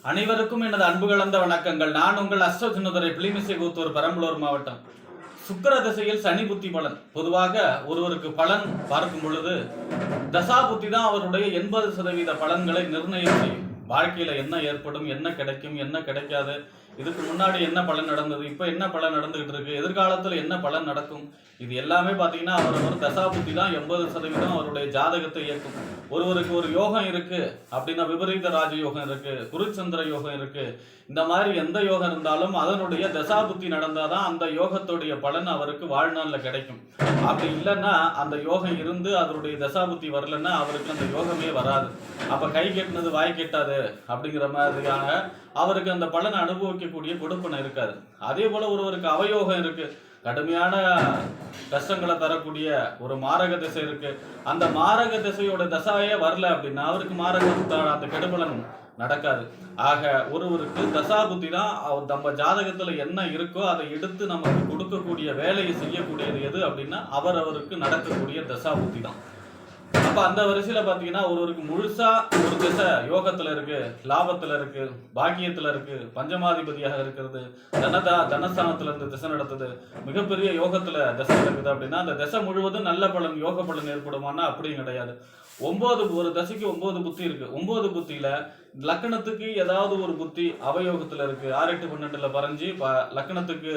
அனைவருக்கும் எனது அன்பு கலந்த வணக்கங்கள். நான் உங்கள் அஸ்ட்ரோஜனுதுரை பிளிமிசைகூத்தூர் பெரம்பலூர் மாவட்டம். சுக்கிர திசையில் சனி புத்தி பலன். பொதுவாக ஒருவருக்கு பலன் பார்க்கும் பொழுது தசா புத்தி தான் அவருடைய 80% பலன்களை நிர்ணயம் செய்யும். வாழ்க்கையில என்ன ஏற்படும், என்ன கிடைக்கும், என்ன கிடைக்காது, இதுக்கு முன்னாடி என்ன பலன் நடந்தது, இப்ப என்ன பலன் நடந்துகிட்டு இருக்கு, எதிர்காலத்துல என்ன பலன் நடக்கும், இது எல்லாமே பாத்தீங்கன்னா அவரவர் தசா புத்தி தான் 80% அவருடைய ஜாதகத்தை இயக்கும். ஒருவருக்கு ஒரு யோகம் இருக்கு அப்படின்னா விபரீத ராஜ யோகம் இருக்கு, குருச்சந்திர யோகம் இருக்கு, இந்த மாதிரி எந்த யோகம் இருந்தாலும் அதனுடைய தசா புத்தி நடந்தாதான் அந்த யோகத்துடைய பலன் அவருக்கு வாழ்நாள்ல கிடைக்கும். அப்படி இல்லைன்னா அந்த யோகம் இருந்து அதனுடைய தசா புத்தி வரலன்னா அவருக்கு அந்த யோகமே வராது. அப்ப கை கெட்டினது வாய் கெட்டாது அப்படிங்கிற மாதிரியான அவருக்கு அந்த பலனை அனுபவிக்கக்கூடிய கொடுப்பனை இருக்காது. அதே போல ஒருவருக்கு அவயோகம் இருக்கு, கடுமையான கஷ்டங்களை தரக்கூடிய ஒரு மாரக திசை இருக்கு, அந்த மாரக திசையோட தசாயே வரல அப்படின்னா அவருக்கு மாரக அந்த கெடுபலன் நடக்காது. ஆக ஒருவருக்கு தசா புத்தி தான் நம்ம ஜாதகத்துல என்ன இருக்கோ அதை எடுத்து நமக்கு கொடுக்கக்கூடிய வேலையை செய்யக்கூடியது எது அப்படின்னா அவருக்கு நடக்கக்கூடிய தசா புத்தி தான். அப்ப அந்த வரிசையில பாத்தீங்கன்னா ஒருவருக்கு முழுசா ஒரு திசை யோகத்துல இருக்கு, லாபத்துல இருக்கு, பாக்கியத்துல இருக்கு, பஞ்சமாதிபதியாக இருக்கிறது, தனஸ்தானத்துல இருந்து திசை நடத்துது, மிகப்பெரிய யோகத்துல திசை நடக்குது அப்படின்னா அந்த திசை முழுவதும் நல்ல பலன் யோக பலன் ஏற்படுமானா அப்படியும் கிடையாது. ஒரு தசைக்கு 9 புத்தி இருக்கு. 9 புத்தியில லக்கணத்துக்கு ஏதாவது ஒரு புத்தி அவயோகத்துல இருக்கு, 6 8 12ல பறஞ்சு லக்கணத்துக்கு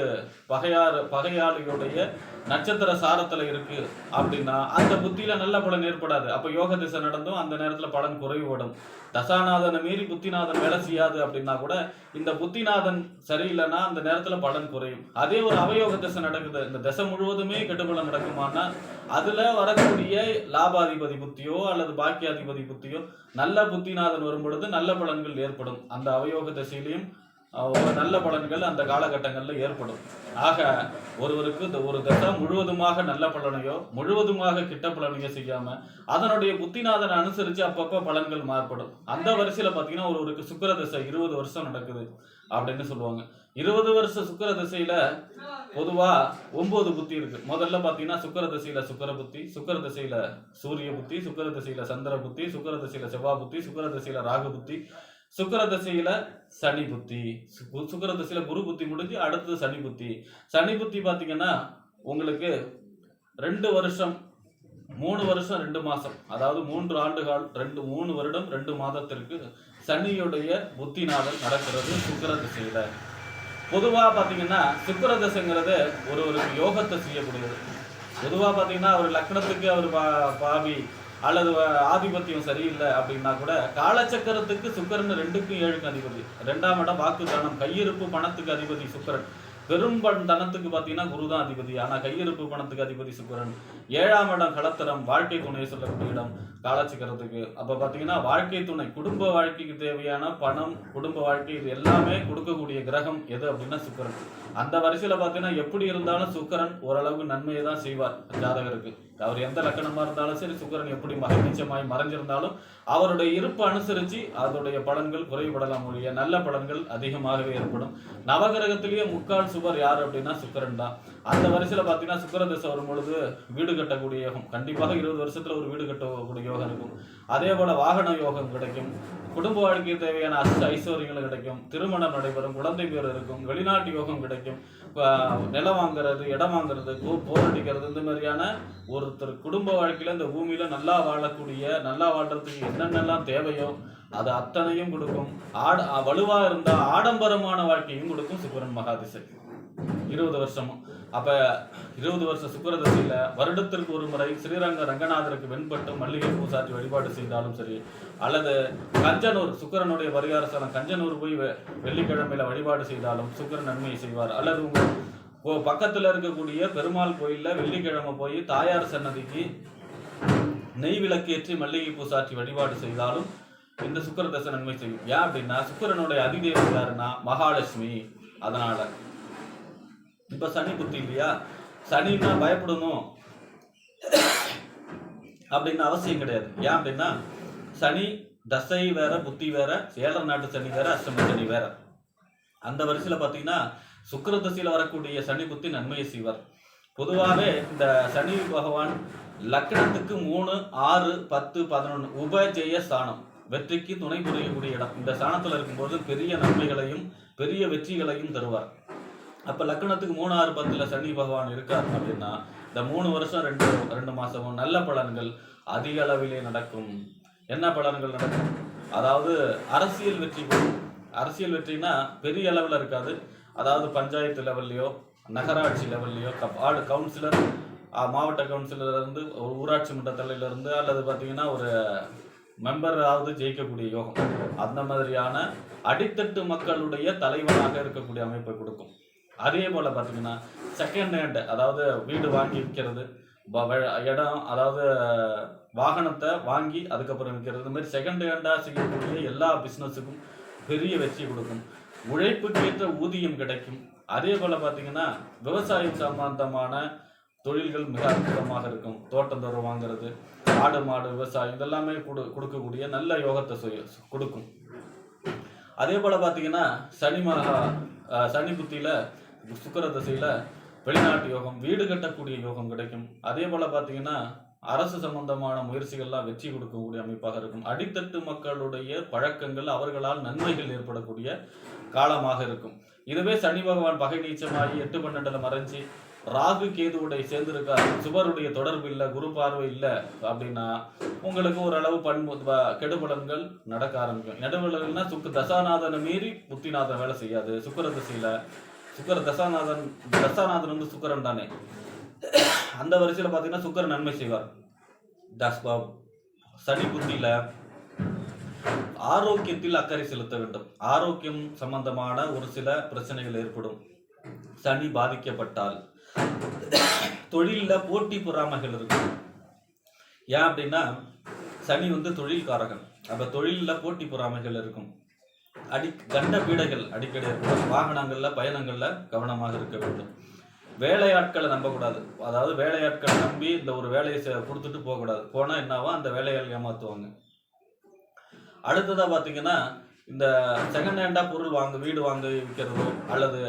பகையாளியுடைய நட்சத்திர சாரத்துல இருக்கு அப்படின்னா அந்த புத்தியில நல்ல பலன் ஏற்படாது. அப்ப யோக திசை நடந்தும் அந்த நேரத்துல பலன் குறைவுபடும். தசாநாதனை மீறி புத்திநாதன் வேலை செய்யாது அப்படின்னா கூட இந்த புத்திநாதன் சரியில்லைன்னா அந்த நேரத்துல பலன் குறையும். அதே ஒரு அவயோக திசை நடக்குது, இந்த திசை முழுவதுமே கெட்டுப்பலன் நடக்குமானா அதுல வரக்கூடிய லாபாதிபதி புத்தியோ அல்லது பாக்கியாதிபதி புத்தியோ நல்ல புத்திநாதன் வரும் பொழுது நல்ல பலன்கள் ஏற்படும். அந்த அவயோக திசையிலையும் நல்ல பலன்கள் அந்த காலகட்டங்கள்ல ஏற்படும். ஆக ஒருவருக்கு ஒரு தசை முழுவதுமாக நல்ல பலனையோ முழுவதுமாக கிட்ட பலனையோ செய்யாம அதனுடைய புத்திநாதனை அனுசரிச்சு அப்பப்ப பலன்கள் மாறுபடும். அந்த வரிசையில பாத்தீங்கன்னா ஒருவருக்கு சுக்கிர திசை 20 வருஷம் நடக்குது அப்படின்னு சொல்லுவாங்க. 20 வருஷ சுக்கிர திசையில பொதுவா 9 புத்தி இருக்கு. முதல்ல பாத்தீங்கன்னா சுக்கிர திசையில சுக்கிர புத்தி, சுக்கிர திசையில சூரிய புத்தி, சுக்கிர திசையில சந்திர புத்தி, சுக்கிர திசையில செவ்வாய் புத்தி, சுக்கிர திசையில ராகு புத்தி, சுக்கிர திசையில சனி புத்தி, சுக்கிர திசையில குரு புத்தி முடிஞ்சு அடுத்தது சனி புத்தி. சனி புத்தி பாத்தீங்கன்னா உங்களுக்கு 2 வருஷம் 3 வருஷம் 2 மாசம், அதாவது 3 ஆண்டுகால் 3 வருடம் 2 மாதத்திற்கு சனியுடைய புத்திநாதன் நடக்கிறது சுக்கிர திசையில. பொதுவா பாத்தீங்கன்னா சுக்கிர திசைங்கிறது ஒருவருக்கு யோகத்தை செய்யக்கூடியது. பொதுவா பாத்தீங்கன்னா அவர் லக்னத்துக்கு அவர் பாவி அல்லது ஆதிபத்தியம் சரியில்லை அப்படின்னா கூட காலச்சக்கரத்துக்கு சுக்கிரன் 2க்கும் 7க்கும் அதிபதி, 2ஆம் இடம் வாக்கு தானம், கையிருப்பு பணத்துக்கு அதிபதி சுக்கிரன், பெரும்பன் தனத்துக்கு பாத்தீங்கன்னா குருதான் அதிபதி, ஆனா கையிருப்பு பணத்துக்கு அதிபதி சுக்கிரன், 7ஆம் இடம் களத்திரம் வாழ்க்கை துணையை சொல்லக்கூடிய இடம் காலச்சக்கரத்துக்கு. அப்ப பாத்தீங்கன்னா வாழ்க்கை துணை, குடும்ப வாழ்க்கைக்கு தேவையான பணம், குடும்ப வாழ்க்கை இது எல்லாமே கொடுக்கக்கூடிய கிரகம் எது அப்படின்னா சுக்கிரன். அந்த வரிசையில பாத்தீங்கன்னா எப்படி இருந்தாலும் சுக்கிரன் ஓரளவுக்கு நன்மையை தான் செய்வார் ஜாதகருக்கு. அவர் எந்த லக்கணமா இருந்தாலும் சரி சுக்கிரன் எப்படி மகிழ்ச்சியமாய் மறைஞ்சிருந்தாலும் அவருடைய இருப்பு அனுசரிச்சு அதோடைய பலன்கள் குறைபடலாம் ஒழிய நல்ல பலன்கள் அதிகமாகவே ஏற்படும். நவகிரகத்திலேயே முக்கால் சுபர் யார் அப்படின்னா சுக்கிரன் தான். அந்த வரிசையில பாத்தீங்கன்னா சுக்கிர திசை வரும் பொழுது வீடு கட்டக்கூடிய யோகம், கண்டிப்பாக 20 வருஷத்துல ஒரு வீடு கட்டக்கூடிய யோகம் இருக்கும். அதே போல வாகன யோகம் கிடைக்கும், குடும்ப வாழ்க்கைக்கு தேவையான ஐஸ்வர்யங்கள் கிடைக்கும், திருமணம் நடைபெறும், குழந்தை பேர் இருக்கும், வெளிநாட்டு யோகம் கிடைக்கும், நிலம் வாங்குறது, இடம் வாங்குறது, போர் அடிக்கிறது, இந்த மாதிரியான ஒருத்தர் குடும்ப வாழ்க்கையில இந்த பூமியில நல்லா வாழக்கூடிய, நல்லா வாழ்றதுக்கு என்னென்னலாம் தேவையோ அது அத்தனையும் கொடுக்கும். வலுவா இருந்தா ஆடம்பரமான வாழ்க்கையும் கொடுக்கும் சுக்கிரன் மகாதிசை 20 வருஷமும். அப்ப 20 வருஷ சுக்கிர திசையில வருடத்திற்கு ஒரு முறை ஸ்ரீரங்க ரங்கநாதருக்கு வெண்பட்டு மல்லிகை பூசாற்றி வழிபாடு செய்தாலும் சரி, அல்லது கஞ்சனூர் சுக்கிரனுடைய பரிகார ஸ்தலம் கஞ்சனூர் போய் வெள்ளிக்கிழமையில வழிபாடு செய்தாலும் சுக்கிரன் நன்மையை செய்வார். அல்லது உங்க பக்கத்துல இருக்கக்கூடிய பெருமாள் கோயில்ல வெள்ளிக்கிழமை போய் தாயார் சன்னதிக்கு நெய் விளக்கேற்றி மல்லிகை பூசாற்றி வழிபாடு செய்தாலும் இந்த சுக்கிர தசை நன்மை செய்யும். ஏன் அப்படின்னா சுக்கிரனுடைய அதிதேவதை யாருன்னா மகாலட்சுமி. அதனால இப்ப சனி புத்தி இல்லையா, சனின்னா பயப்படணும் அப்படின்னு அவசியம் கிடையாது. ஏன் அப்படின்னா சனி தசை வேற, புத்தி வேற, 7ஆம் நாட்டு சனி வேற, அஷ்டம சனி வேற. அந்த வரிசையில பாத்தீங்கன்னா சுக்கிர தசையில வரக்கூடிய சனி புத்தி நன்மையை செய்வார். பொதுவாகவே இந்த சனி பகவான் லக்னத்துக்கு 3 6 10 11 உபஜெய ஸ்தானம், வெற்றிக்கு துணை புரியக்கூடிய இடம். இந்த ஸ்தானத்துல இருக்கும்போது பெரிய நன்மைகளையும் பெரிய வெற்றிகளையும் தருவார். அப்ப லக்னத்துக்கு 3, 6, 10ல சனி பகவான் இருக்கார் அப்படின்னா இந்த 3 வருஷம் 2 மாசமும் நல்ல பலன்கள் அதிக அளவிலே நடக்கும். என்ன பலன்கள் நடக்கும்? அதாவது அரசியல் வெற்றி பெறும். அரசியல் வெற்றினா பெரிய அளவில் இருக்காது. அதாவது பஞ்சாயத்து லெவல்லையோ நகராட்சி லெவல்லையோ வார்டு கவுன்சிலர், மாவட்ட கவுன்சிலர் இருந்து ஊராட்சி மன்ற தலையிலிருந்து அல்லது பார்த்தீங்கன்னா ஒரு மெம்பராவது ஜெயிக்கக்கூடிய யோகம். அந்த மாதிரியான அடித்தட்டு மக்களுடைய தலைவனாக இருக்கக்கூடிய அமைப்பை கொடுக்கும். அதே போல பார்த்தீங்கன்னா செகண்ட் ஹேண்ட், அதாவது வீடு வாங்கி விற்கிறது, இடம், அதாவது வாகனத்தை வாங்கி அதுக்கப்புறம் விற்கிறது, இந்த மாதிரி செகண்ட் ஹேண்டாக செய்யக்கூடிய எல்லா பிஸ்னஸுக்கும் பெரிய வெற்றி கொடுக்கும். உழைப்புக்கேற்ற ஊதியம் கிடைக்கும். அதே போல பார்த்தீங்கன்னா விவசாயம் சம்பந்தமான தொழில்கள் மிக அற்புதமாக இருக்கும். தோட்டந்தோறும் வாங்கிறது, ஆடு மாடு விவசாயம் இதெல்லாமே கொடுக்கக்கூடிய நல்ல யோகத்தை கொடுக்கும். அதே போல பார்த்தீங்கன்னா சனி புத்தியில சுக்கிர தசையில வெளிநாட்டு யோகம், வீடு கட்டக்கூடிய யோகம் கிடைக்கும். அதே போல பார்த்தீங்கன்னா அரசு சம்பந்தமான முயற்சிகள்லாம் வெற்றி கொடுக்கக்கூடிய அமைப்பாக இருக்கும். அடித்தட்டு மக்களுடைய பழக்கங்கள், அவர்களால் நன்மைகள் ஏற்படக்கூடிய காலமாக இருக்கும். இதுவே சனி பகவான் பகை நீச்சமாகி 8, 12ல மறைஞ்சி ராகு கேதுவுடைய சேர்ந்திருக்காரு, சுபருடைய தொடர்பு இல்லை, குரு பார்வை இல்லை அப்படின்னா உங்களுக்கு ஓரளவு கெடுபலன்கள் நடக்க ஆரம்பிக்கும். நடுவலன்னா தசாநாதனை மீறி புத்திநாதன் வேலை செய்யாது. சுக்கிர திசையில தசாநாதன் வந்து சுக்கிரன் தானே. அந்த வரிசையில பாத்தீங்கன்னா சுக்கிரன் நன்மை செய்வார். சனி புத்தியில ஆரோக்கியத்தில் அக்கறை செலுத்த வேண்டும். ஆரோக்கியம் சம்பந்தமான ஒரு சில பிரச்சனைகள் ஏற்படும். சனி பாதிக்கப்பட்டால் தொழில போட்டி பொறாமைகள் இருக்கும். ஏன் அப்படின்னா சனி வந்து தொழில்காரகன். அப்ப தொழில போட்டி பொறாமைகள் இருக்கும். கண்ட பீடைகள் அடிக்கடி ஏற்படும். வாகனங்கள்ல பயணங்கள்ல கவனமாக இருக்க வேண்டும். வேலையாட்களை நம்பக்கூடாது. அதாவது வேலையாட்களை நம்பி இந்த ஒரு வேலையை கொடுத்துட்டு போகக்கூடாது. போனா என்னவா அந்த வேலையாள் ஏமாத்துவாங்க. அடுத்ததா பாத்தீங்கன்னா இந்த செகண்ட் ஹேண்டா பொருள் வீடு வாங்க விற்கிறதோ அல்லது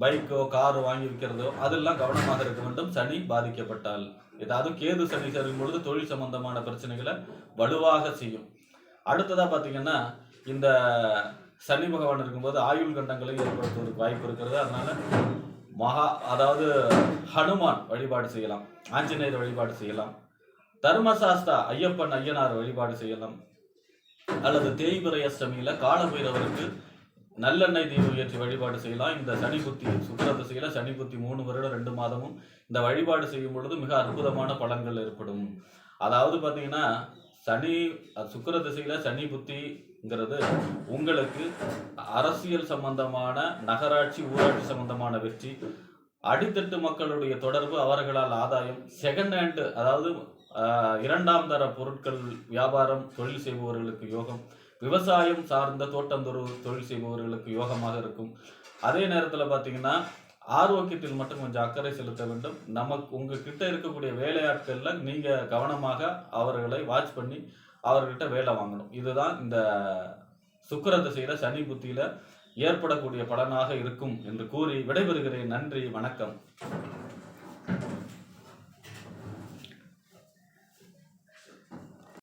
பைக்கோ காரோ வாங்கி விற்கிறதோ அதெல்லாம் கவனமாக இருக்க வேண்டும். சனி பாதிக்கப்பட்டால் ஏதாவது கேது சனி சேரும் பொழுது தொழில் சம்பந்தமான பிரச்சனைகளை வலுவாக செய்யும். அடுத்ததா பாத்தீங்கன்னா இந்த சனி பகவான் இருக்கும்போது ஆயுள் கண்டங்களை ஏற்படுத்துவதற்கு வாய்ப்பு இருக்கிறது. அதனால அதாவது ஹனுமான் வழிபாடு செய்யலாம், ஆஞ்சநேயர் வழிபாடு செய்யலாம், தர்மசாஸ்தா ஐயனார் வழிபாடு செய்யலாம், அல்லது தேய்பிறை அஷ்டமியில காலபைரவருக்கு நல்லெண்ணெய் தீபம் ஏற்றி வழிபாடு செய்யலாம். இந்த சனி புத்தி சுக்கிர திசையில சனி புத்தி 3 வருடம் 2 மாதமும் இந்த வழிபாடு செய்யும் பொழுது மிக அற்புதமான பலன்கள் ஏற்படும். அதாவது பாத்தீங்கன்னா சுக்கிர திசையில சனி புத்திங்கிறது உங்களுக்கு அரசியல் சம்பந்தமான நகராட்சி ஊராட்சி சம்பந்தமான வெற்றி, அடித்தட்டு மக்களுடைய தொடர்பு, அவர்களால் ஆதாயம், செகண்ட் ஹேண்ட் அதாவது 2ஆம் தர பொருட்கள் வியாபாரம் தொழில் செய்பவர்களுக்கு யோகம், விவசாயம் சார்ந்த தோட்டந்தொரு தொழில் செய்பவர்களுக்கு யோகமாக இருக்கும். அதே நேரத்தில் பார்த்தீங்கன்னா ஆரோக்கியத்தில் மட்டும் கொஞ்சம் அக்கறை செலுத்த வேண்டும். உங்ககிட்ட இருக்கக்கூடிய வேலையாட்கள்ல நீங்க கவனமாக அவர்களை வாட்ச் பண்ணி அவர்கிட்ட வேலை வாங்கணும். இதுதான் இந்த சுக்கிர திசையில சனி புத்தியில ஏற்படக்கூடிய பலனாக இருக்கும் என்று கூறி விடைபெறுகிறேன். நன்றி, வணக்கம்.